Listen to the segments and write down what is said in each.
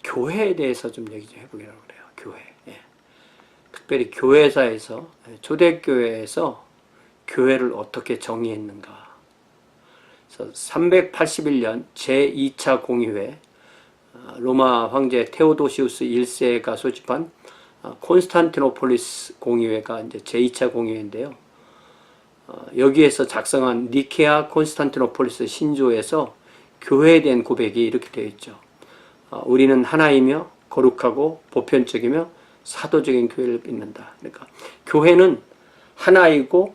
교회에 대해서 좀 얘기 좀 해보려고 그래요. 교회. 예. 특별히 교회사에서, 초대교회에서 교회를 어떻게 정의했는가. 그래서 381년 제2차 공의회, 로마 황제 테오도시우스 1세가 소집한 콘스탄티노폴리스 공의회가 이제 제2차 공의회인데요. 여기에서 작성한 니케아 콘스탄티노폴리스 신조에서 교회에 대한 고백이 이렇게 되어 있죠. 우리는 하나이며 거룩하고 보편적이며 사도적인 교회를 믿는다. 그러니까 교회는 하나이고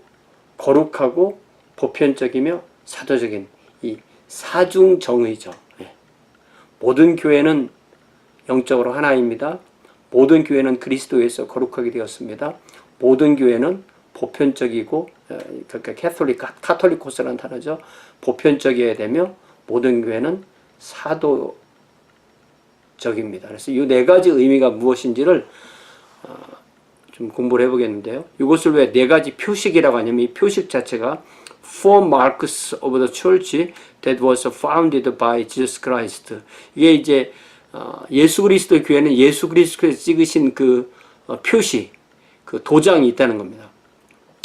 거룩하고 보편적이며 사도적인 이 사중정의죠. 모든 교회는 영적으로 하나입니다. 모든 교회는 그리스도에서 거룩하게 되었습니다. 모든 교회는 보편적이고, 그러니까 카톨리코스라는 단어죠. 보편적이어야 되며 모든 교회는 사도적입니다. 그래서 이 네 가지 의미가 무엇인지를 좀 공부를 해보겠는데요. 이것을 왜 네 가지 표식이라고 하냐면 이 표식 자체가 Four marks of the church that was founded by Jesus Christ. 이게 이제 예수 그리스도의 교회는 예수 그리스도께서 찍으신 그 표시, 그 도장이 있다는 겁니다.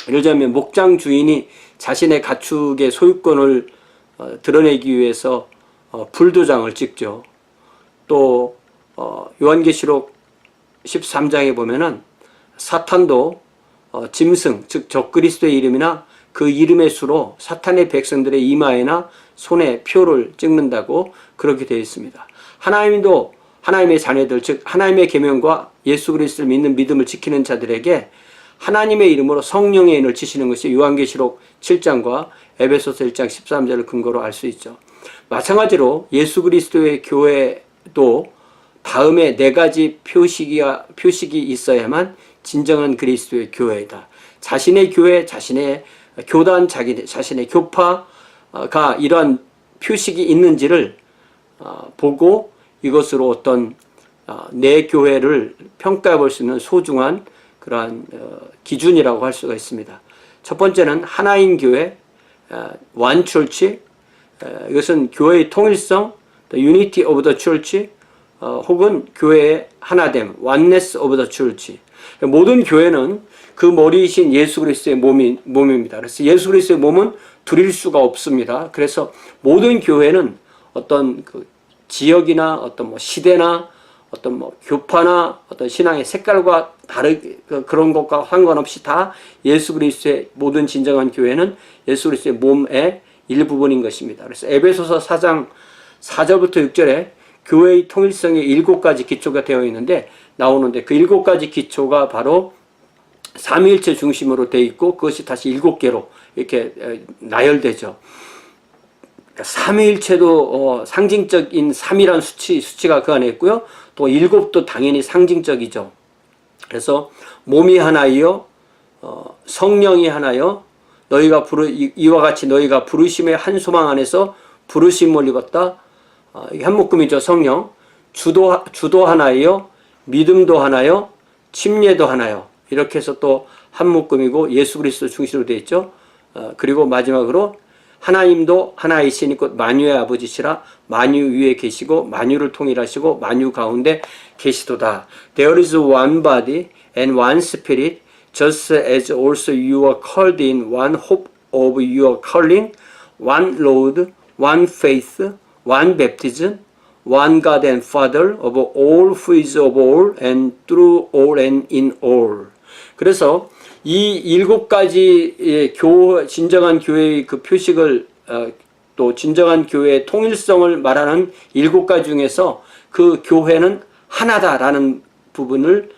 예를 들자면 목장 주인이 자신의 가축의 소유권을 드러내기 위해서 불도장을 찍죠. 또 요한계시록 13장에 보면은 사탄도 짐승, 즉 적그리스도의 이름이나 그 이름의 수로 사탄의 백성들의 이마에나 손에 표를 찍는다고 그렇게 되어 있습니다. 하나님도 하나님의 자녀들, 즉 하나님의 계명과 예수 그리스도를 믿는 믿음을 지키는 자들에게 하나님의 이름으로 성령의 인을 치시는 것이 요한계시록 7장과 에베소서 1장 13절을 근거로 알 수 있죠. 마찬가지로 예수 그리스도의 교회도 다음에 네 가지 표식이 있어야만 진정한 그리스도의 교회이다. 자신의 교회, 자신의 교단, 자신의 교파가 이러한 표식이 있는지를 보고 이것으로 어떤 내 교회를 평가해 볼 수 있는 소중한 그러한 기준이라고 할 수가 있습니다. 첫 번째는 하나인 교회, one church, 이것은 교회의 통일성, the unity of the church, 혹은 교회의 하나됨, oneness of the church. 모든 교회는 그 머리이신 예수 그리스도의 몸입니다. 그래서 예수 그리스도의 몸은 둘일 수가 없습니다. 그래서 모든 교회는 어떤 그 지역이나 어떤 뭐 시대나 어떤 뭐 교파나 어떤 신앙의 색깔과 그런 것과 상관없이 다 예수 그리스도의 모든 진정한 교회는 예수 그리스도의 몸의 일부분인 것입니다. 그래서 에베소서 4장 4절부터 6절에 교회의 통일성의 7가지 기초가 되어 있는데 나오는데 그 7가지 기초가 바로 삼위일체 중심으로 되어 있고 그것이 다시 7개로 이렇게 나열되죠. 그러니까 삼위일체도 상징적인 3이라는 수치가 그 안에 있고요. 또 7도 당연히 상징적이죠. 그래서 몸이 하나이요, 성령이 하나요, 이와 같이 너희가 부르심의 한 소망 안에서 부르심을 입었다. 이게 한 묶음이죠. 성령. 주도 하나이요, 믿음도 하나요, 침례도 하나요. 이렇게 해서 또 한 묶음이고 예수 그리스도 중심으로 되어 있죠. 그리고 마지막으로 하나님도 하나이시니 곧 만유의 아버지시라 만유 위에 계시고 만유를 통일하시고 만유 가운데 계시도다. There is one body and one spirit, just as also you are called in one hope of your calling, one Lord, one faith, one baptism, one God and Father of all, who is of all and through all and in all. 그래서 이 7가지의 진정한 교회의 그 표식을 또 진정한 교회의 통일성을 말하는 7가지 중에서 그 교회는 하나다라는 부분을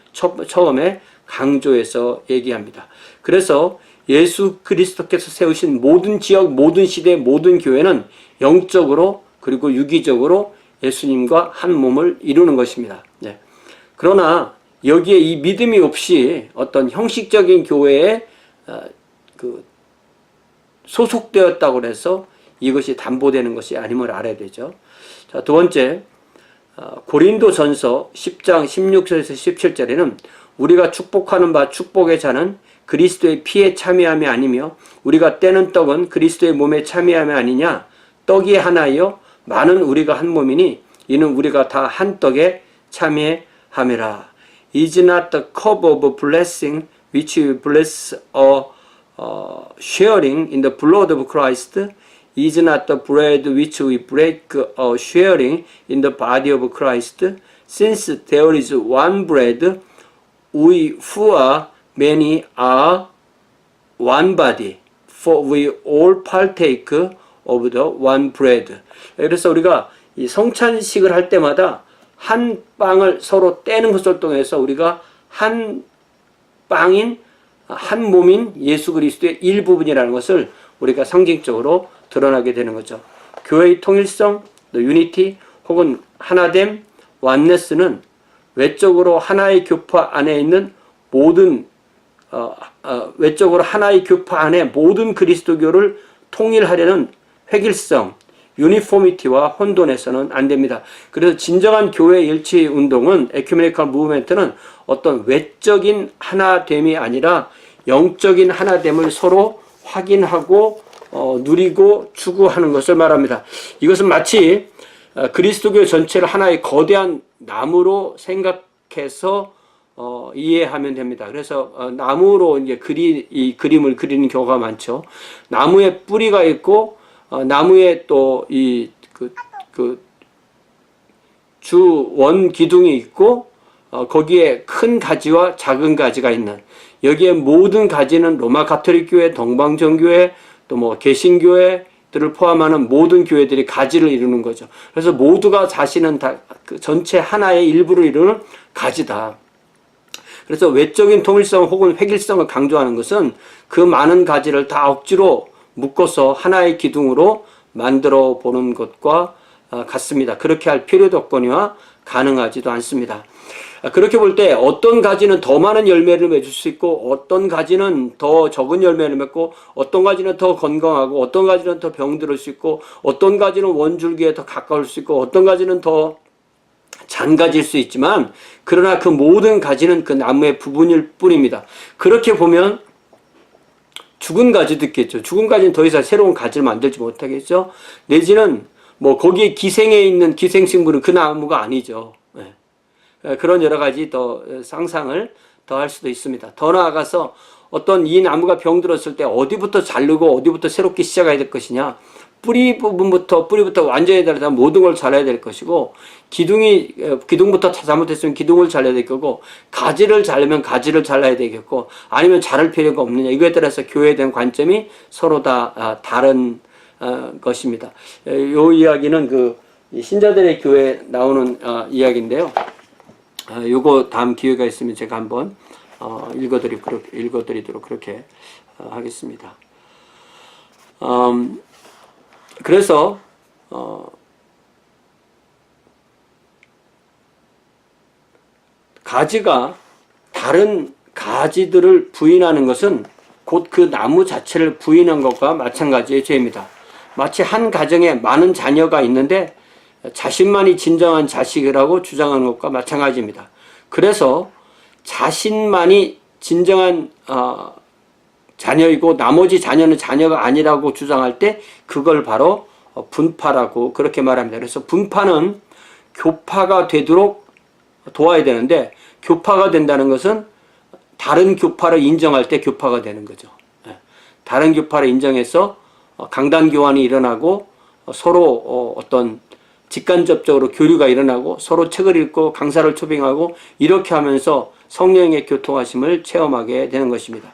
처음에 강조해서 얘기합니다. 그래서 예수 그리스도께서 세우신 모든 지역, 모든 시대, 모든 교회는 영적으로 그리고 유기적으로 예수님과 한 몸을 이루는 것입니다. 네. 그러나 여기에 이 믿음이 없이 어떤 형식적인 교회에 소속되었다고 해서 이것이 담보되는 것이 아님을 알아야 되죠. 자, 두 번째, 고린도전서 10장 16절에서 17절에는 우리가 축복하는 바 축복의 자는 그리스도의 피에 참여함이 아니며 우리가 떼는 떡은 그리스도의 몸에 참여함이 아니냐. 떡이 하나이요 많은 우리가 한 몸이니 이는 우리가 다 한 떡에 참여함이라. Is not the cup of blessing which we bless sharing in the blood of Christ? Is not the bread which we break sharing in the body of Christ? Since there is one bread, we who are many are one body, for we all partake of the one bread. 그래서 우리가 이 성찬식을 할 때마다 한 빵을 서로 떼는 것을 통해서 우리가 한 빵인 한 몸인 예수 그리스도의 일부분이라는 것을 우리가 상징적으로 드러나게 되는 거죠. 교회의 통일성, 유니티 혹은 하나됨, 완네스는 외적으로 하나의 교파 안에 있는 모든 외적으로 하나의 교파 안에 모든 그리스도교를 통일하려는 획일성, 유니포미티와 혼돈에서는 안 됩니다. 그래서 진정한 교회 일치 운동은 에큐메니컬 무브멘트는 어떤 외적인 하나됨이 아니라 영적인 하나됨을 서로 확인하고 누리고 추구하는 것을 말합니다. 이것은 마치 그리스도교 전체를 하나의 거대한 나무로 생각해서 이해하면 됩니다. 그래서 나무로 이제 이 그림을 그리는 경우가 많죠. 나무에 뿌리가 있고 나무에 또 이 주 원 기둥이 있고 거기에 큰 가지와 작은 가지가 있는, 여기에 모든 가지는 로마 가톨릭 교회, 동방정교회, 또 뭐 개신교회들을 포함하는 모든 교회들이 가지를 이루는 거죠. 그래서 모두가 자신은 다 그 전체 하나의 일부를 이루는 가지다. 그래서 외적인 통일성 혹은 획일성을 강조하는 것은 그 많은 가지를 다 억지로 묶어서 하나의 기둥으로 만들어 보는 것과 같습니다. 그렇게 할 필요도 없거니와 가능하지도 않습니다. 그렇게 볼 때 어떤 가지는 더 많은 열매를 맺을 수 있고 어떤 가지는 더 적은 열매를 맺고 어떤 가지는 더 건강하고 어떤 가지는 더 병들을 수 있고 어떤 가지는 원줄기에 더 가까울 수 있고 어떤 가지는 더 잔가지일 수 있지만, 그러나 그 모든 가지는 그 나무의 부분일 뿐입니다. 그렇게 보면 죽은 가지도 있겠죠. 죽은 가지는 더 이상 새로운 가지를 만들지 못하겠죠. 내지는 뭐 거기에 기생해 있는 기생식물은 그 나무가 아니죠. 네. 그런 여러 가지 더 상상을 더 할 수도 있습니다. 더 나아가서 어떤 이 나무가 병들었을 때 어디부터 자르고 어디부터 새롭게 시작해야 될 것이냐, 뿌리부터 완전히 다르다 모든 걸 잘라야 될 것이고, 기둥부터 잘못했으면 기둥을 잘라야 될 거고, 가지를 자르면 가지를 잘라야 되겠고, 아니면 자를 필요가 없느냐, 이거에 따라서 교회에 대한 관점이 서로 다 다른 것입니다. 이 이야기는 그 신자들의 교회에 나오는 이야기인데요. 요거 다음 기회가 있으면 제가 한번 읽어드리도록 그렇게 하겠습니다. 그래서 가지가 다른 가지들을 부인하는 것은 곧 그 나무 자체를 부인한 것과 마찬가지의 죄입니다. 마치 한 가정에 많은 자녀가 있는데 자신만이 진정한 자식이라고 주장하는 것과 마찬가지입니다. 그래서 자신만이 진정한 자녀이고 나머지 자녀는 자녀가 아니라고 주장할 때 그걸 바로 분파라고 그렇게 말합니다. 그래서 분파는 교파가 되도록 도와야 되는데, 교파가 된다는 것은 다른 교파를 인정할 때 교파가 되는 거죠. 다른 교파를 인정해서 강단 교환이 일어나고 서로 어떤 직간접적으로 교류가 일어나고 서로 책을 읽고 강사를 초빙하고 이렇게 하면서 성령의 교통하심을 체험하게 되는 것입니다.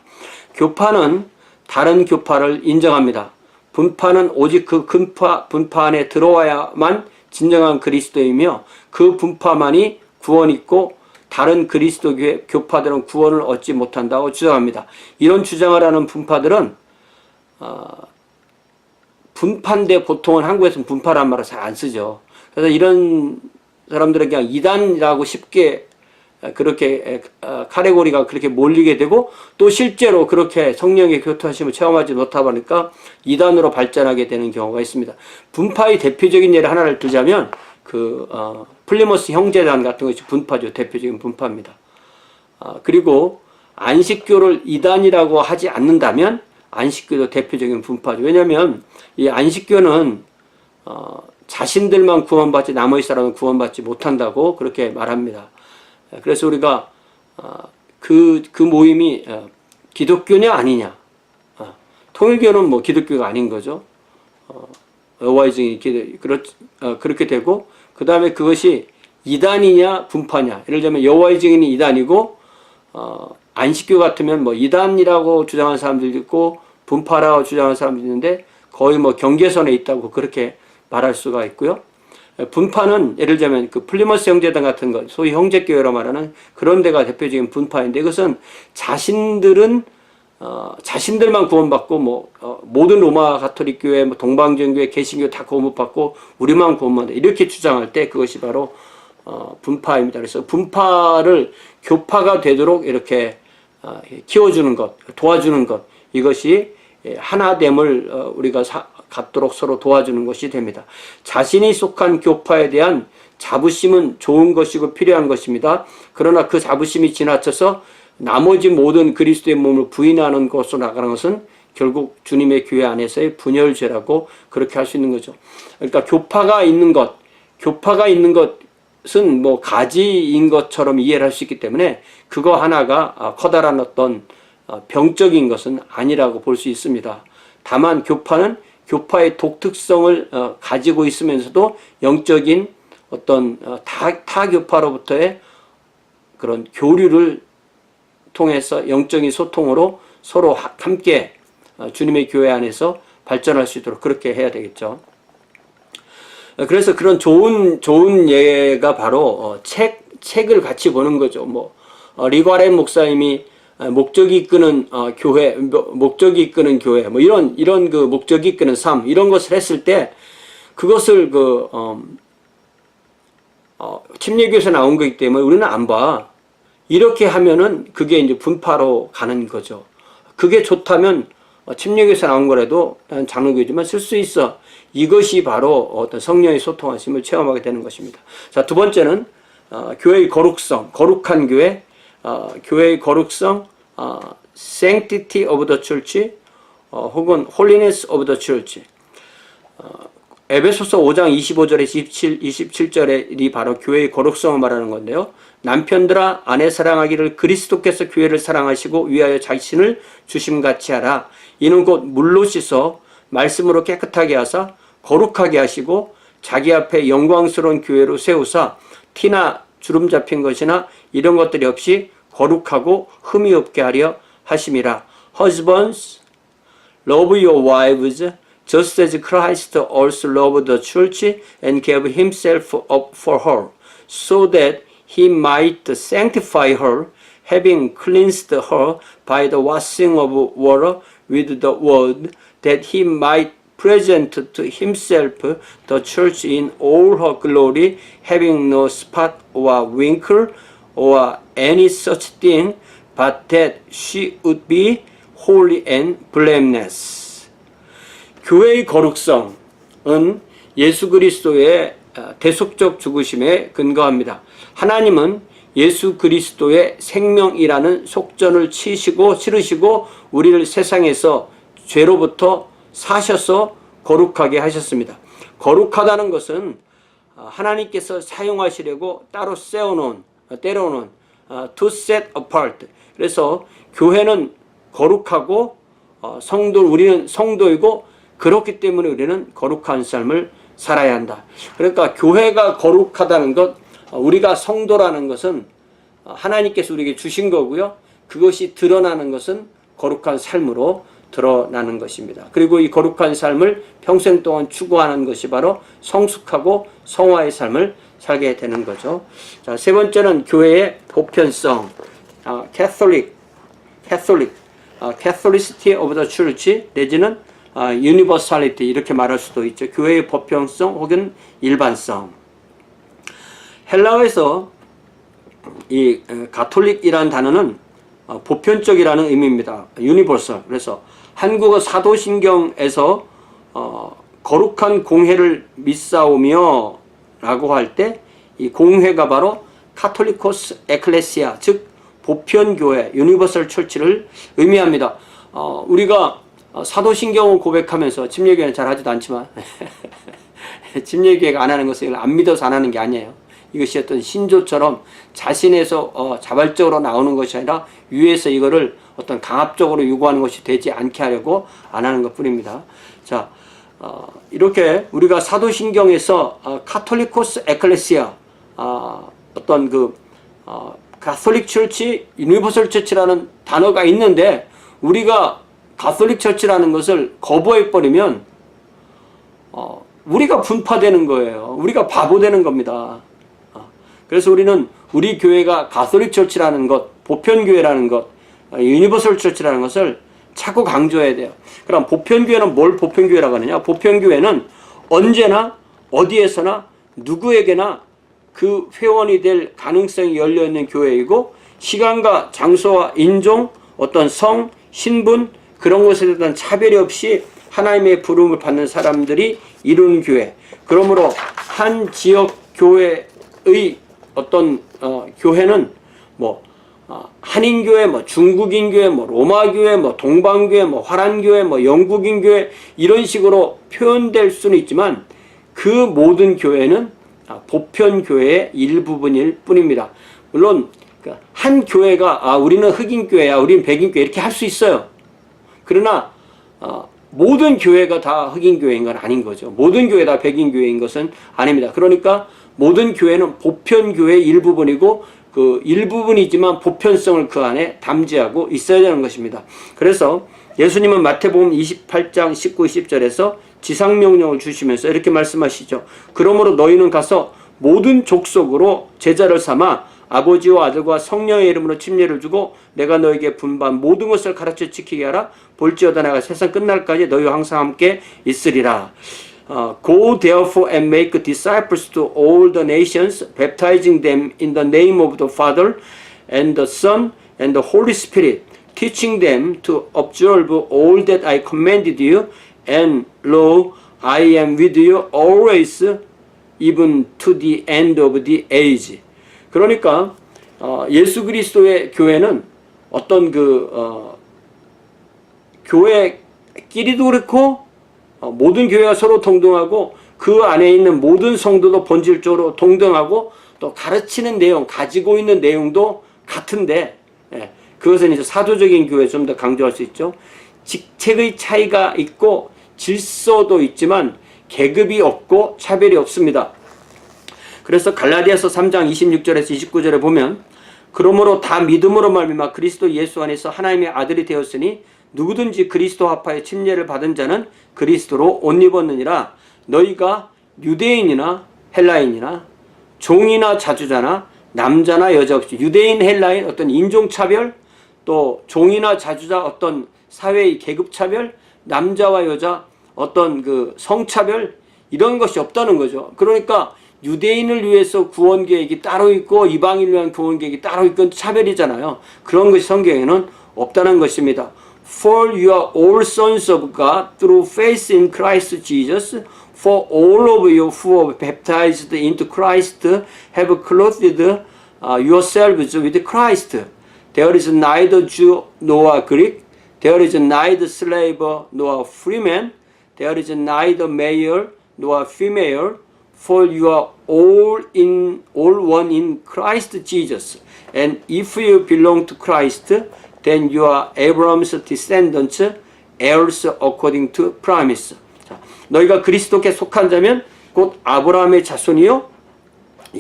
교파는 다른 교파를 인정합니다. 분파는 오직 그 분파 안에 들어와야만 진정한 그리스도이며 그 분파만이 구원이 있고 다른 그리스도교의 교파들은 구원을 얻지 못한다고 주장합니다. 이런 주장을 하는 분파들은 분파인데 보통은 한국에서는 분파란 말을 잘 안 쓰죠. 그래서 이런 사람들은 그냥 이단이라고 쉽게 그렇게 카테고리가 그렇게 몰리게 되고, 또 실제로 그렇게 성령의 교통하심을 체험하지 못하다 보니까 이단으로 발전하게 되는 경우가 있습니다. 분파의 대표적인 예를 하나를 들자면 플리머스 형제단 같은 것이 분파죠. 대표적인 분파입니다. 그리고 안식교를 이단이라고 하지 않는다면 안식교도 대표적인 분파죠. 왜냐하면 이 안식교는 자신들만 구원받지 나머지 사람은 구원받지 못한다고 그렇게 말합니다. 그래서 우리가 그 모임이 기독교냐 아니냐, 통일교는 뭐 기독교가 아닌 거죠. 여호와의 증인이 그렇게 되고, 그 다음에 그것이 이단이냐 분파냐. 예를 들면 여호와의 증인이 이단이고 안식교 같으면 뭐 이단이라고 주장하는 사람들도 있고 분파라고 주장하는 사람도 있는데 거의 뭐 경계선에 있다고 그렇게 말할 수가 있고요. 분파는 예를 들면 그 플리머스 형제단 같은 것, 소위 형제교회로 말하는 그런 데가 대표적인 분파인데, 이것은 자신들만 구원받고 모든 로마 가톨릭 교회, 동방정교회, 개신교 다 구원받고 우리만 구원받는다 이렇게 주장할 때 그것이 바로 분파입니다. 그래서 분파를 교파가 되도록 이렇게 키워주는 것, 도와주는 것, 이것이 하나됨을 우리가 갖도록 서로 도와주는 것이 됩니다. 자신이 속한 교파에 대한 자부심은 좋은 것이고 필요한 것입니다. 그러나 그 자부심이 지나쳐서 나머지 모든 그리스도의 몸을 부인하는 것으로 나가는 것은 결국 주님의 교회 안에서의 분열죄라고 그렇게 할 수 있는 거죠. 그러니까 교파가 있는 것은 뭐 가지인 것처럼 이해를 할 수 있기 때문에 그거 하나가 커다란 어떤 병적인 것은 아니라고 볼 수 있습니다. 다만 교파는 교파의 독특성을 가지고 있으면서도 영적인 어떤 타 교파로부터의 그런 교류를 통해서 영적인 소통으로 서로 함께 주님의 교회 안에서 발전할 수 있도록 그렇게 해야 되겠죠. 그래서 그런 좋은 예가 바로 책을 같이 보는 거죠. 리과렌 목사님이 목적이 이끄는 교회, 뭐 이런 그 목적이 이끄는 삶, 이런 것을 했을 때 그것을 침례교에서 나온 거기 때문에 우리는 안 봐. 이렇게 하면은 그게 이제 분파로 가는 거죠. 그게 좋다면 침례교에서 나온 거라도 나는 장로교지만 쓸 수 있어. 이것이 바로 어떤 성령의 소통하심을 체험하게 되는 것입니다. 자, 두 번째는 교회의 거룩성, 거룩한 교회, 교회의 거룩성, sanctity of the church, 혹은 holiness of the church. 에베소서 5장 25절에서 27절이 바로 교회의 거룩성을 말하는 건데요. 남편들아 아내 사랑하기를 그리스도께서 교회를 사랑하시고 위하여 자신을 주심같이 하라. 이는 곧 물로 씻어 말씀으로 깨끗하게 하사 거룩하게 하시고 자기 앞에 영광스러운 교회로 세우사 티나 주름 잡힌 것이나 이런 것들이 없이 거룩하고 흠이 없게 하려 하심이라. Husbands, love your wives just as Christ also loved the church and gave himself up for her, so that he might sanctify her, having cleansed her by the washing of water with the word, that he might present to himself the church in all her glory, having no spot or wrinkle or any such thing, but that she would be holy and blameless. 교회의 거룩성은 예수 그리스도의 대속적 죽으심에 근거합니다. 하나님은 예수 그리스도의 생명이라는 속전을 치르시고 우리를 세상에서 죄로부터 사셔서 거룩하게 하셨습니다. 거룩하다는 것은 하나님께서 사용하시려고 따로 때려놓은 to set apart. 그래서 교회는 거룩하고 우리는 성도이고 그렇기 때문에 우리는 거룩한 삶을 살아야 한다. 그러니까 교회가 거룩하다는 것, 우리가 성도라는 것은 하나님께서 우리에게 주신 거고요. 그것이 드러나는 것은 거룩한 삶으로 드러나는 것입니다. 그리고 이 거룩한 삶을 평생 동안 추구하는 것이 바로 성숙하고 성화의 삶을 살게 되는 거죠. 자, 세 번째는 교회의 보편성, Catholicity of the Church 내지는 universality 이렇게 말할 수도 있죠. 교회의 보편성 혹은 일반성. 헬라어에서 이 가톨릭이라는 단어는 보편적이라는 의미입니다. universal. 그래서 한국어 사도신경에서 거룩한 공회를 믿사오며 라고 할 때 이 공회가 바로 카톨리코스 에클레시아, 즉 보편교회, 유니버설 철치를 의미합니다. 우리가 사도신경을 고백하면서 침례교회는 잘 하지도 않지만 침례교회가 안 하는 것을 안 믿어서 안 하는 게 아니에요. 이것이 어떤 신조처럼 자신에서 자발적으로 나오는 것이 아니라 위에서 이거를 어떤 강압적으로 요구하는 것이 되지 않게 하려고 안 하는 것 뿐입니다. 자, 이렇게 우리가 사도신경에서 카톨리코스 에클레시아, 어떤 가톨릭 철치, 유니버설 처치라는 단어가 있는데 우리가 가톨릭 처치라는 것을 거부해버리면 우리가 분파되는 거예요. 우리가 바보 되는 겁니다. 그래서 우리는 우리 교회가 가톨릭 처치라는 것, 보편교회라는 것, 유니버설 처치라는 것을 자꾸 강조해야 돼요. 그럼 보편교회는 뭘 보편교회라고 하느냐? 보편교회는 언제나 어디에서나 누구에게나 그 회원이 될 가능성이 열려있는 교회이고 시간과 장소와 인종, 어떤 성, 신분 그런 것에 대한 차별이 없이 하나님의 부름을 받는 사람들이 이루는 교회. 그러므로 한 지역 교회의 어떤 교회는 한인교회, 중국인교회, 로마교회, 동방교회, 화란교회, 영국인교회 이런 식으로 표현될 수는 있지만 그 모든 교회는 보편교회의 일부분일 뿐입니다. 물론 한 교회가 우리는 흑인교회야, 우리는 백인교회 이렇게 할 수 있어요. 그러나 모든 교회가 다 흑인교회인 건 아닌 거죠. 모든 교회 다 백인교회인 것은 아닙니다. 그러니까 모든 교회는 보편교회의 일부분이고 그 일부분이지만 보편성을 그 안에 담지하고 있어야 되는 것입니다. 그래서 예수님은 마태복음 28장 19, 20절에서 지상명령을 주시면서 이렇게 말씀하시죠. 그러므로 너희는 가서 모든 족속으로 제자를 삼아 아버지와 아들과 성령의 이름으로 침례를 주고 내가 너에게 분반 모든 것을 가르쳐 지키게 하라. 볼지어다 내가 세상 끝날까지 너희와 항상 함께 있으리라. Go therefore and make disciples to all the nations, baptizing them in the name of the Father and the Son and the Holy Spirit, teaching them to observe all that I commanded you, and lo, I am with you always, even to the end of the age. 그러니까 예수 그리스도의 교회는 어떤 교회끼리도 그렇고 모든 교회가 서로 동등하고 그 안에 있는 모든 성도도 본질적으로 동등하고 또 가르치는 내용, 가지고 있는 내용도 같은데 그것은 이제 사도적인 교회에 좀 더 강조할 수 있죠. 직책의 차이가 있고 질서도 있지만 계급이 없고 차별이 없습니다. 그래서 갈라디아서 3장 26절에서 29절에 보면 그러므로 다 믿음으로 말미암아 그리스도 예수 안에서 하나님의 아들이 되었으니 누구든지 그리스도 합하여 침례를 받은 자는 그리스도로 옷 입었느니라. 너희가 유대인이나 헬라인이나 종이나 자주자나 남자나 여자 없이 유대인 헬라인 어떤 인종차별 또 종이나 자주자 어떤 사회의 계급차별 남자와 여자 어떤 성차별 이런 것이 없다는 거죠. 그러니까 유대인을 위해서 구원 계획이 따로 있고 이방인을 위한 구원 계획이 따로 있고 차별이잖아요. 그런 것이 성경에는 없다는 것입니다. For you are all sons of God through faith in Christ Jesus. For all of you who are baptized into Christ have clothed yourselves with Christ. There is neither Jew nor Greek. There is neither slave nor free man. There is neither male nor female. For you are all one in Christ Jesus. And if you belong to Christ, then you are Abraham's descendants, heirs according to promise. 자, 너희가 그리스도께 속한 자면 곧 아브라함의 자손이요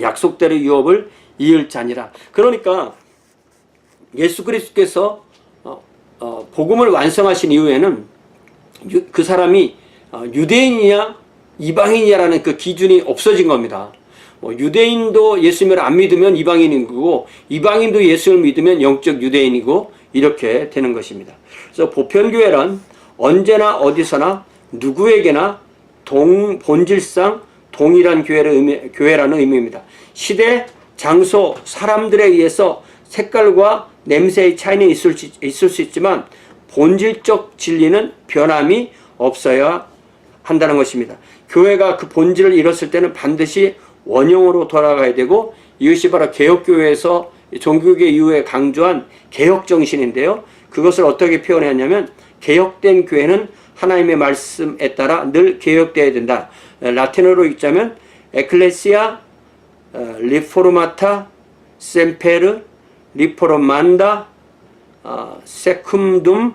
약속대로 유업을 이을 자니라. 그러니까 예수 그리스도께서 복음을 완성하신 이후에는 그 사람이 유대인이냐 이방인이냐라는 그 기준이 없어진 겁니다. 유대인도 예수님을 안 믿으면 이방인인 거고 이방인도 예수를 믿으면 영적 유대인이고 이렇게 되는 것입니다. 그래서 보편교회란 언제나 어디서나 누구에게나 본질상 동일한 교회라는 의미입니다. 시대, 장소, 사람들에 의해서 색깔과 냄새의 차이는 있을 수 있지만 본질적 진리는 변함이 없어야 한다는 것입니다. 교회가 그 본질을 잃었을 때는 반드시 원형으로 돌아가야 되고 이것이 바로 개혁교회에서 종교개 이후에 강조한 개혁정신인데요. 그것을 어떻게 표현했냐면 개혁된 교회는 하나님의 말씀에 따라 늘 개혁되어야 된다. 라틴어로 읽자면 에클레시아 리포르마타 셈페르 리포르만다 세쿰둠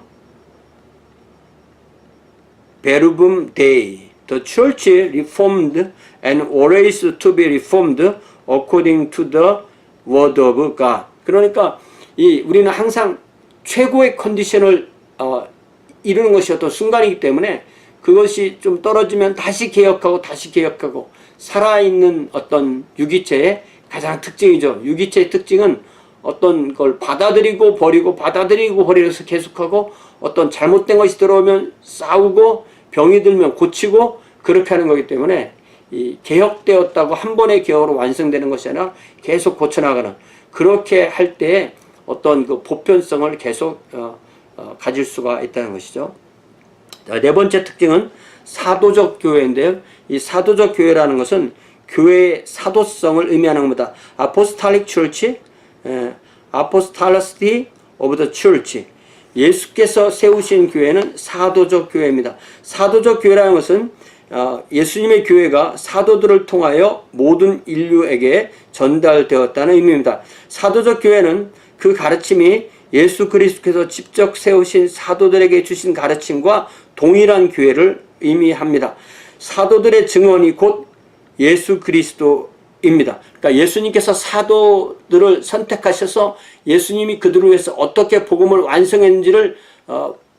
베르붐 데이. The church reformed and always to be reformed according to the word of God. 그러니까 우리는 항상 최고의 컨디션을 이루는 것이 어떤 순간이기 때문에 그것이 좀 떨어지면 다시 개혁하고 살아있는 어떤 유기체의 가장 특징이죠. 유기체의 특징은 어떤 걸 받아들이고 버리면서 계속하고, 어떤 잘못된 것이 들어오면 싸우고 병이 들면 고치고 그렇게 하는 거기 때문에 이 개혁되었다고 한 번의 개혁으로 완성되는 것이 아니라 계속 고쳐나가는, 그렇게 할 때에 어떤 그 보편성을 계속 가질 수가 있다는 것이죠. 자, 네 번째 특징은 사도적 교회인데요. 이 사도적 교회라는 것은 교회의 사도성을 의미하는 겁니다. Apostolic Church, Apostolicity of the Church. 예수께서 세우신 교회는 사도적 교회입니다. 사도적 교회라는 것은 예수님의 교회가 사도들을 통하여 모든 인류에게 전달되었다는 의미입니다. 사도적 교회는 그 가르침이 예수 그리스도께서 직접 세우신 사도들에게 주신 가르침과 동일한 교회를 의미합니다. 사도들의 증언이 곧 예수 그리스도입니다. 그러니까 예수님께서 사도들을 선택하셔서 예수님이 그들을 위해서 어떻게 복음을 완성했는지를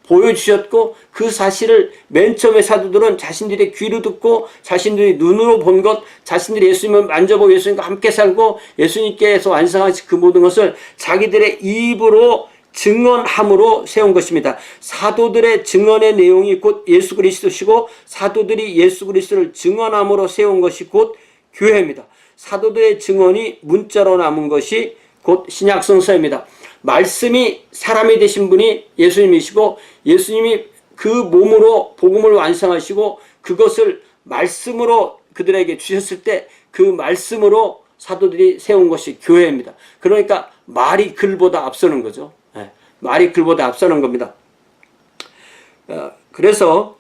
보여주셨고, 그 사실을 맨 처음에 사도들은 자신들의 귀로 듣고 자신들이 눈으로 본 것, 자신들이 예수님을 만져보고 예수님과 함께 살고 예수님께서 완성하신 그 모든 것을 자기들의 입으로 증언함으로 세운 것입니다. 사도들의 증언의 내용이 곧 예수 그리스도시고, 사도들이 예수 그리스도를 증언함으로 세운 것이 곧 교회입니다. 사도들의 증언이 문자로 남은 것이 곧 신약성서입니다. 말씀이 사람이 되신 분이 예수님이시고, 예수님이 그 몸으로 복음을 완성하시고 그것을 말씀으로 그들에게 주셨을 때 그 말씀으로 사도들이 세운 것이 교회입니다. 그러니까 말이 글보다 앞서는 거죠. 말이 글보다 앞서는 겁니다. 그래서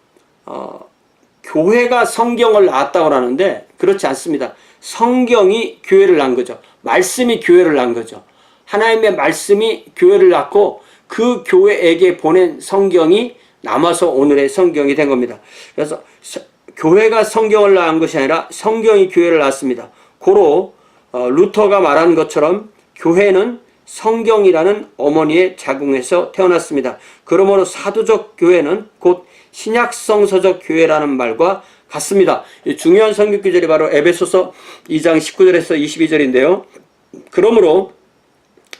교회가 성경을 낳았다고 하는데 그렇지 않습니다. 성경이 교회를 낳은 거죠. 말씀이 교회를 낳은 거죠. 하나님의 말씀이 교회를 낳고 그 교회에게 보낸 성경이 남아서 오늘의 성경이 된 겁니다. 그래서 교회가 성경을 낳은 것이 아니라 성경이 교회를 낳았습니다. 고로 루터가 말한 것처럼 교회는 성경이라는 어머니의 자궁에서 태어났습니다. 그러므로 사도적 교회는 곧 신약성서적 교회라는 말과 같습니다. 중요한 성경 구절이 바로 에베소서 2장 19절에서 22절인데요. 그러므로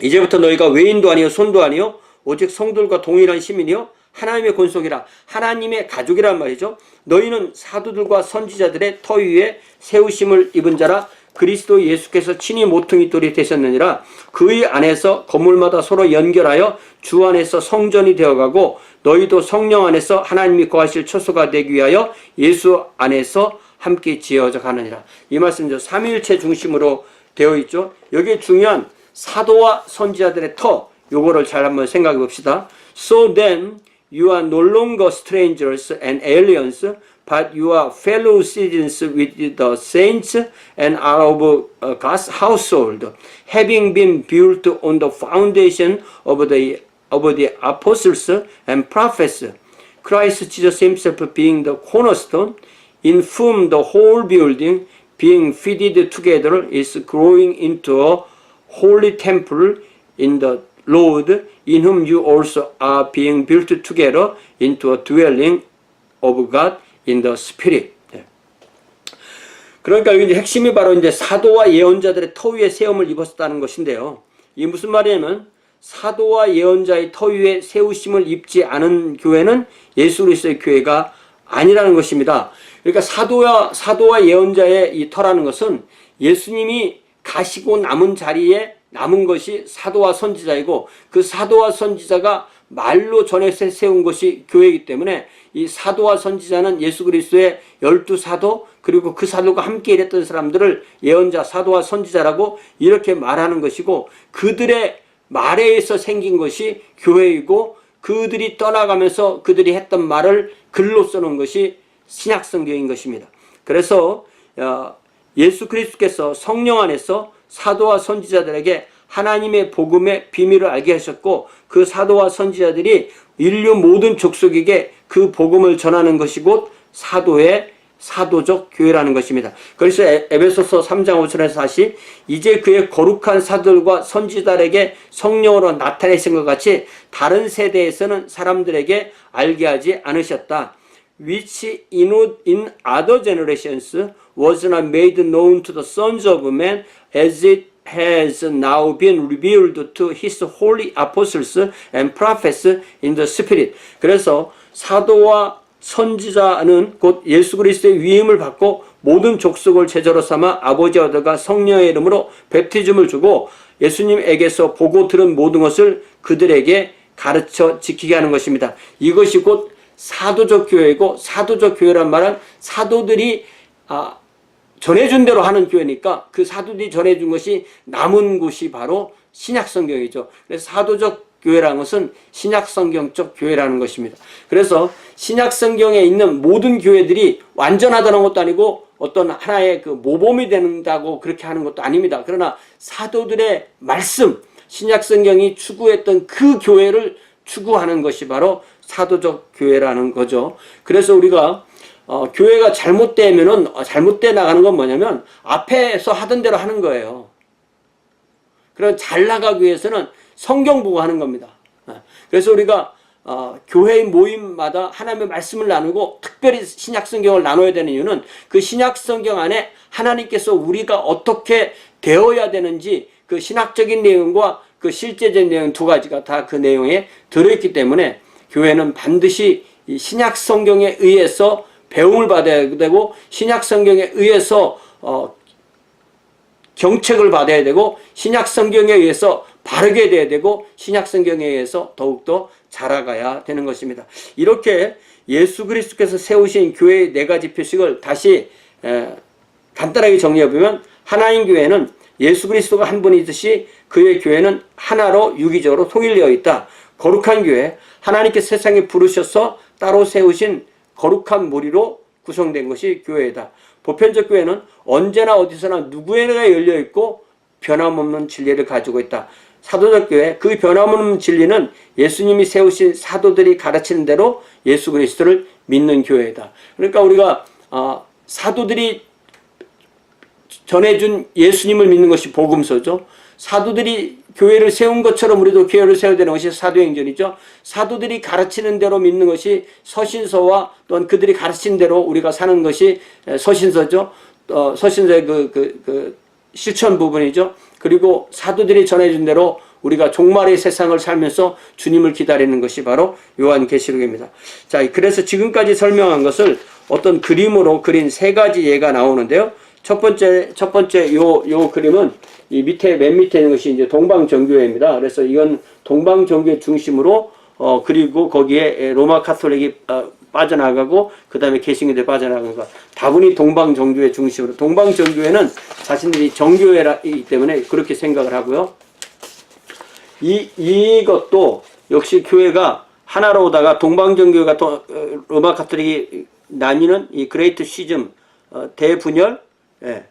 이제부터 너희가 외인도 아니요 손도 아니요 오직 성들과 동일한 시민이요 하나님의 권속이라, 하나님의 가족이란 말이죠. 너희는 사도들과 선지자들의 터 위에 세우심을 입은 자라. 그리스도 예수께서 친히 모퉁이 돌이 되셨느니라. 그의 안에서 건물마다 서로 연결하여 주 안에서 성전이 되어가고, 너희도 성령 안에서 하나님이 거하실 처소가 되기 위하여 예수 안에서 함께 지어져 가느니라. 이 말씀이죠. 삼위일체 중심으로 되어 있죠. 여기에 중요한 사도와 선지자들의 터, 요거를 잘 한번 생각해 봅시다. So then you are no longer strangers and aliens, but you are fellow citizens with the saints and are of God's household, having been built on the foundation of the apostles and prophets, Christ Jesus himself being the cornerstone, in whom the whole building being fitted together is growing into a holy temple in the Lord, in whom you also are being built together into a dwelling of God in the Spirit. 그러니까 여기 핵심이 바로 이제 사도와 예언자들의 터 위에 세움을 입었다는 것인데요. 이게 무슨 말이냐면 사도와 예언자의 터 위에 세우심을 입지 않은 교회는 예수 그리스도의 교회가 아니라는 것입니다. 그러니까 사도와 예언자의 이 터라는 것은 예수님이 가시고 남은 자리에 남은 것이 사도와 선지자이고, 그 사도와 선지자가 말로 전해서 세운 것이 교회이기 때문에 이 사도와 선지자는 예수 그리스도의 12사도, 그리고 그 사도가 함께 일했던 사람들을 예언자, 사도와 선지자라고 이렇게 말하는 것이고, 그들의 말에 의해서 생긴 것이 교회이고, 그들이 떠나가면서 그들이 했던 말을 글로 써놓은 것이 신약성경인 것입니다. 그래서 예수 그리스도께서 성령 안에서 사도와 선지자들에게 하나님의 복음의 비밀을 알게 하셨고, 그 사도와 선지자들이 인류 모든 족속에게 그 복음을 전하는 것이 곧 사도적 교회라는 것입니다. 그래서 에베소서 3장 5절에서 다시 이제 그의 거룩한 사도들과 선지자들에게 성령으로 나타내신 것 같이 다른 세대에서는 사람들에게 알게 하지 않으셨다. Which in other generations was not made known to the sons of men as it has now been revealed to his holy apostles and prophets in the spirit. 그래서 사도와 선지자는 곧 예수 그리스도의 위임을 받고 모든 족속을 제자로 삼아 아버지와 아들과 성령의 이름으로 베프티즘을 주고 예수님에게서 보고 들은 모든 것을 그들에게 가르쳐 지키게 하는 것입니다. 이것이 곧 사도적 교회이고, 사도적 교회란 말은 사도들이 전해준 대로 하는 교회니까 그 사도들이 전해준 것이 남은 곳이 바로 신약성경이죠. 그래서 사도적 교회라는 것은 신약성경적 교회라는 것입니다. 그래서 신약성경에 있는 모든 교회들이 완전하다는 것도 아니고 어떤 하나의 그 모범이 된다고 그렇게 하는 것도 아닙니다. 그러나 사도들의 말씀, 신약성경이 추구했던 그 교회를 추구하는 것이 바로 사도적 교회라는 거죠. 그래서 우리가 교회가 잘못돼 나가는 건 뭐냐면 앞에서 하던 대로 하는 거예요. 그럼 잘 나가기 위해서는 성경 보고 하는 겁니다. 그래서 우리가 교회 모임마다 하나님의 말씀을 나누고 특별히 신약성경을 나눠야 되는 이유는 그 신약성경 안에 하나님께서 우리가 어떻게 되어야 되는지 그 신학적인 내용과 그 실제적인 내용 두 가지가 다 그 내용에 들어있기 때문에 교회는 반드시 이 신약성경에 의해서 배움을 받아야 되고 신약성경에 의해서 경책을 받아야 되고 신약성경에 의해서 바르게 돼야 되고 신약성경에 의해서 더욱더 자라가야 되는 것입니다. 이렇게 예수 그리스도께서 세우신 교회의 4가지 표식을 다시 간단하게 정리해보면, 하나님 교회는 예수 그리스도가 한 분이듯이 그의 교회는 하나로 유기적으로 통일되어 있다. 거룩한 교회, 하나님께 세상에 부르셔서 따로 세우신 거룩한 무리로 구성된 것이 교회이다. 보편적 교회는 언제나 어디서나 누구에게나 열려있고 변함없는 진리를 가지고 있다. 사도적 교회, 그 변함없는 진리는 예수님이 세우신 사도들이 가르치는 대로 예수 그리스도를 믿는 교회이다. 그러니까 우리가 사도들이 전해준 예수님을 믿는 것이 복음서죠. 사도들이 교회를 세운 것처럼 우리도 교회를 세워야 되는 것이 사도행전이죠. 사도들이 가르치는 대로 믿는 것이 서신서와 또한 그들이 가르치는 대로 우리가 사는 것이 서신서죠. 서신서의 그 실천 부분이죠. 그리고 사도들이 전해준 대로 우리가 종말의 세상을 살면서 주님을 기다리는 것이 바로 요한계시록입니다. 자, 그래서 지금까지 설명한 것을 어떤 그림으로 그린 3가지 예가 나오는데요. 첫 번째 요 그림은 이 맨 밑에 있는 것이 이제 동방정교회입니다. 그래서 이건 동방정교회 중심으로 그리고 거기에 로마 카톨릭이 빠져나가고 그 다음에 개신교들이 빠져나가는 것. 다분히 동방정교회 중심으로. 동방정교회는 자신들이 정교회이기 때문에 그렇게 생각을 하고요. 이것도 역시 교회가 하나로 오다가 동방정교회가 로마 카톨릭이 나뉘는 이 그레이트 시즘, 대분열, 예.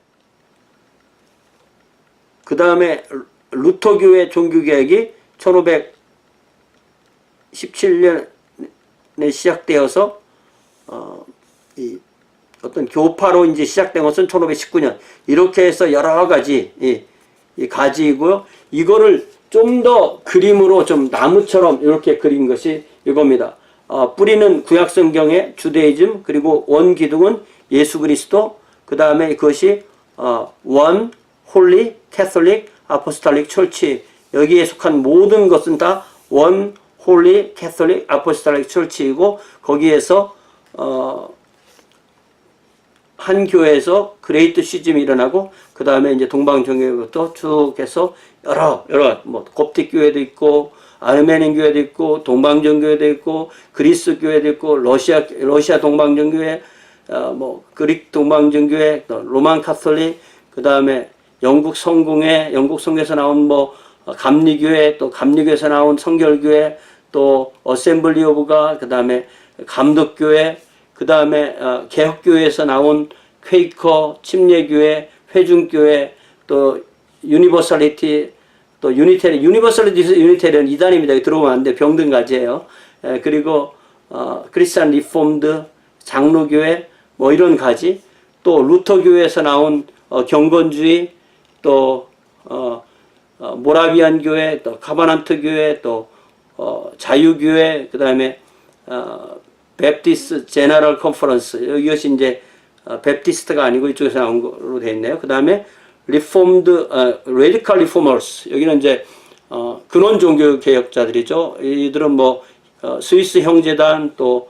그 다음에 루터교회 종교개혁이 1517년에 시작되어서 이 어떤 교파로 이제 시작된 것은 1519년. 이렇게 해서 여러 가지 이 가지이고요. 이거를 좀 더 그림으로 좀 나무처럼 이렇게 그린 것이 이겁니다. 뿌리는 구약성경의 주데이즘, 그리고 원기둥은 예수 그리스도, 그 다음에 그것이 원 홀리 캐톨릭 아포스톨릭 철치, 여기에 속한 모든 것은 다 원 홀리 캐톨릭 아포스톨릭 철치이고, 거기에서 한 교회에서 그레이트 시즘이 일어나고 그 다음에 이제 동방정교회부터 쭉 해서 여러 뭐 koptic 교회도 있고 아르메니안 교회도 있고 동방정교회도 있고 그리스 교회도 있고 러시아 동방정교회, 뭐 그릭 동방정교회, 또 로만 카톨릭, 그 다음에 영국 성공회, 영국 성교에서 나온 뭐 감리교회, 또 감리교에서 나온 성결교회, 또 어셈블리 오브 갓, 그 다음에 감독교회, 그 다음에 개혁교회에서 나온 퀘이커, 침례교회, 회중교회, 또 유니버설리티, 또 유니테리, 유니테리언 이단입니다. 들어오면 안 돼. 병든가지예요. 그리고 크리스찬 리폼드, 장로교회, 뭐 이런 가지. 또 루터교회에서 나온 경건주의, 또 모라비안 교회, 또 카바난트 교회, 또 자유교회, 그 다음에 베프티스트 제너럴 컨퍼런스, 이것이 이제 베프티스트가 아니고 이쪽에서 나온 거로 되어 있네요. 그 다음에 리폼드, 레디컬 리포머스, 여기는 이제 근원 종교 개혁자들이죠. 이들은 뭐 스위스 형제단, 또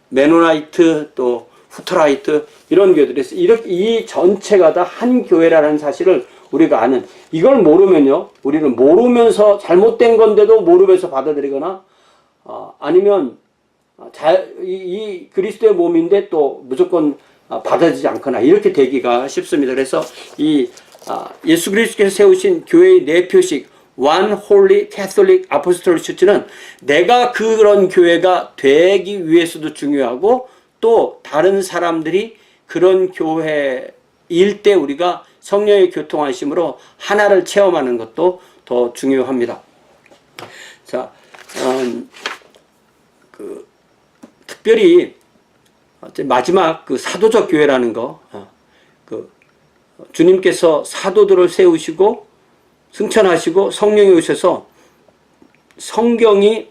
메노나이트, 또 후트라이트, 이런 교회들이 있어요. 이렇게 이 전체가 다 한 교회라는 사실을 우리가 아는, 이걸 모르면요, 우리는 모르면서 잘못된 건데도 모르면서 받아들이거나 아니면 이 그리스도의 몸인데 또 무조건 받아들이지 않거나 이렇게 되기가 쉽습니다. 그래서 이 예수 그리스도께서 세우신 교회의 네 표식, One Holy Catholic Apostolic Church는 내가 그런 교회가 되기 위해서도 중요하고, 또 다른 사람들이 그런 교회일 때 우리가 성령의 교통하심으로 하나를 체험하는 것도 더 중요합니다. 자, 특별히 마지막 그 사도적 교회라는 거, 주님께서 사도들을 세우시고 승천하시고 성령이 오셔서 성령이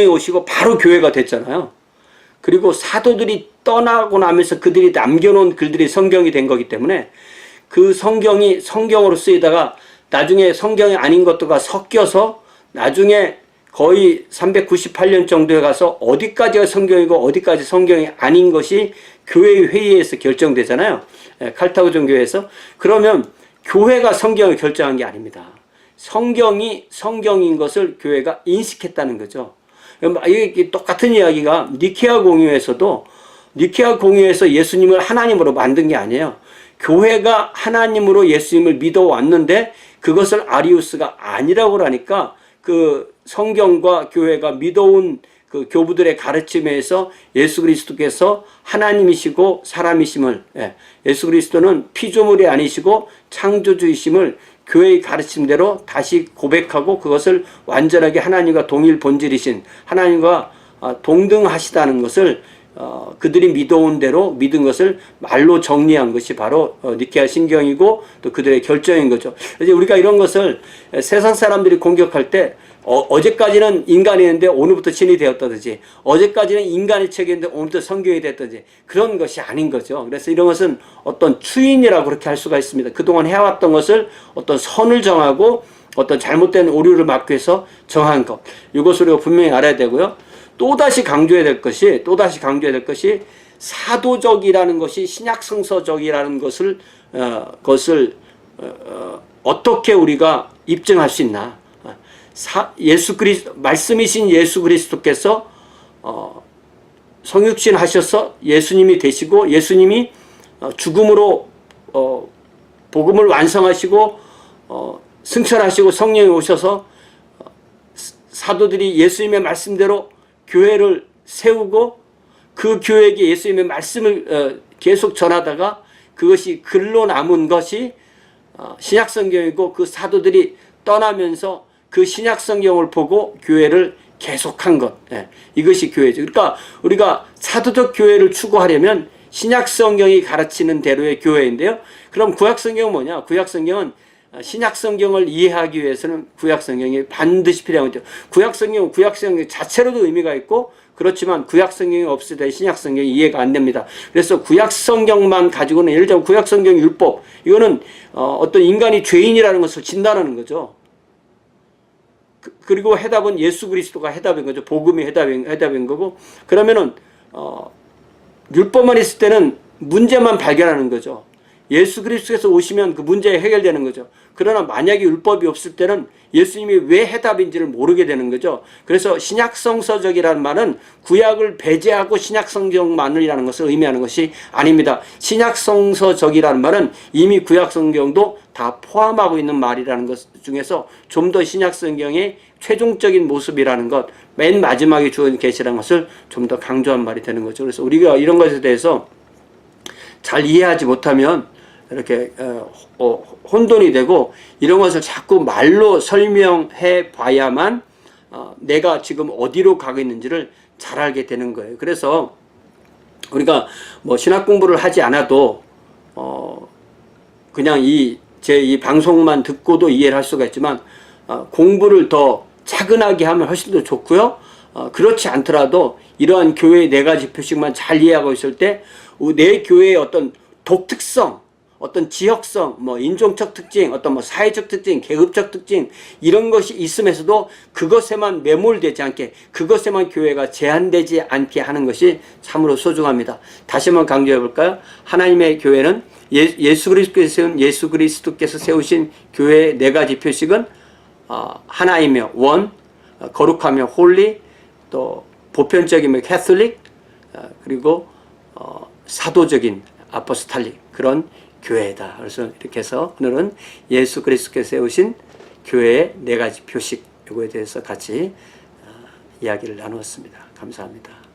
오시고 바로 교회가 됐잖아요. 그리고 사도들이 떠나고 나면서 그들이 남겨놓은 글들이 성경이 된 거기 때문에 그 성경이 성경으로 쓰이다가 나중에 성경이 아닌 것들과 섞여서 나중에 거의 398년 정도에 가서 어디까지가 성경이고 어디까지 성경이 아닌 것이 교회의 회의에서 결정되잖아요. 칼타고전 교회에서. 그러면 교회가 성경을 결정한 게 아닙니다. 성경이 성경인 것을 교회가 인식했다는 거죠. 이게 똑같은 이야기가 니케아 공유에서도, 니케아 공유에서 예수님을 하나님으로 만든 게 아니에요. 교회가 하나님으로 예수님을 믿어왔는데 그것을 아리우스가 아니라고 그러니까 그 성경과 교회가 믿어온 그 교부들의 가르침에서 예수 그리스도께서 하나님이시고 사람이심을, 예수 그리스도는 피조물이 아니시고 창조주이심을 교회의 가르침대로 다시 고백하고 그것을 완전하게 하나님과 동일 본질이신 하나님과 동등하시다는 것을 그들이 믿어온 대로 믿은 것을 말로 정리한 것이 바로 니케아 신경이고 또 그들의 결정인 거죠. 이제 우리가 이런 것을 세상 사람들이 공격할 때 어제까지는 인간이었는데 오늘부터 신이 되었다든지, 어제까지는 인간의 책이었는데 오늘부터 성경이 됐다든지, 그런 것이 아닌 거죠. 그래서 이런 것은 어떤 추인이라고 그렇게 할 수가 있습니다. 그동안 해왔던 것을 어떤 선을 정하고 어떤 잘못된 오류를 막기 위해서 정한 것, 이것을 우리가 분명히 알아야 되고요. 또다시 강조해야 될 것이 사도적이라는 것이 신약성서적이라는 것을 어떻게 우리가 입증할 수 있나. 말씀이신 예수 그리스도께서 성육신 하셔서 예수님이 되시고, 예수님이 죽음으로 복음을 완성하시고 승천하시고 성령이 오셔서 사도들이 예수님의 말씀대로 교회를 세우고 그 교회에게 예수님의 말씀을 계속 전하다가 그것이 글로 남은 것이 신약성경이고, 그 사도들이 떠나면서 그 신약성경을 보고 교회를 계속한 것, 이것이 교회죠. 그러니까 우리가 사도적 교회를 추구하려면 신약성경이 가르치는 대로의 교회인데요. 그럼 구약성경은 뭐냐? 구약성경은 신약성경을 이해하기 위해서는 구약성경이 반드시 필요한 거죠. 구약성경 자체로도 의미가 있고, 그렇지만 구약성경이 없을 때 신약성경이 이해가 안 됩니다. 그래서 구약성경만 가지고는, 예를 들면 구약성경 율법, 이거는 어떤 인간이 죄인이라는 것을 진단하는 거죠. 그리고 해답은 예수 그리스도가 해답인 거죠. 복음이 해답인 거고, 그러면은 율법만 있을 때는 문제만 발견하는 거죠. 예수 그리스도께서 오시면 그 문제가 해결되는 거죠. 그러나 만약에 율법이 없을 때는 예수님이 왜 해답인지를 모르게 되는 거죠. 그래서 신약성서적이라는 말은 구약을 배제하고 신약성경만이라는 것을 의미하는 것이 아닙니다. 신약성서적이라는 말은 이미 구약성경도 다 포함하고 있는 말이라는 것 중에서 좀 더 신약성경의 최종적인 모습이라는 것, 맨 마지막에 주어진 계시라는 것을 좀 더 강조한 말이 되는 거죠. 그래서 우리가 이런 것에 대해서 잘 이해하지 못하면 이렇게 혼돈이 되고, 이런 것을 자꾸 말로 설명해 봐야만 내가 지금 어디로 가고 있는지를 잘 알게 되는 거예요. 그래서 우리가 뭐 신학 공부를 하지 않아도 그냥 제 이 방송만 듣고도 이해를 할 수가 있지만, 공부를 더 차근하게 하면 훨씬 더 좋고요. 그렇지 않더라도 이러한 교회의 4가지 표식만 잘 이해하고 있을 때 내 교회의 어떤 독특성, 어떤 지역성, 뭐 인종적 특징, 어떤 뭐 사회적 특징, 계급적 특징, 이런 것이 있으면서도 그것에만 매몰되지 않게, 그것에만 교회가 제한되지 않게 하는 것이 참으로 소중합니다. 다시 한번 강조해 볼까요? 하나님의 교회는 예수 그리스도께서 세우신 교회의 4가지 표식은 하나이며 원, 거룩하며 홀리, 또 보편적이며 캐톨릭, 그리고 사도적인 아포스톨릭, 그런 교회다. 그래서 이렇게 해서 오늘은 예수 그리스도께서 세우신 교회의 4가지 표식, 이거에 대해서 같이 이야기를 나누었습니다. 감사합니다.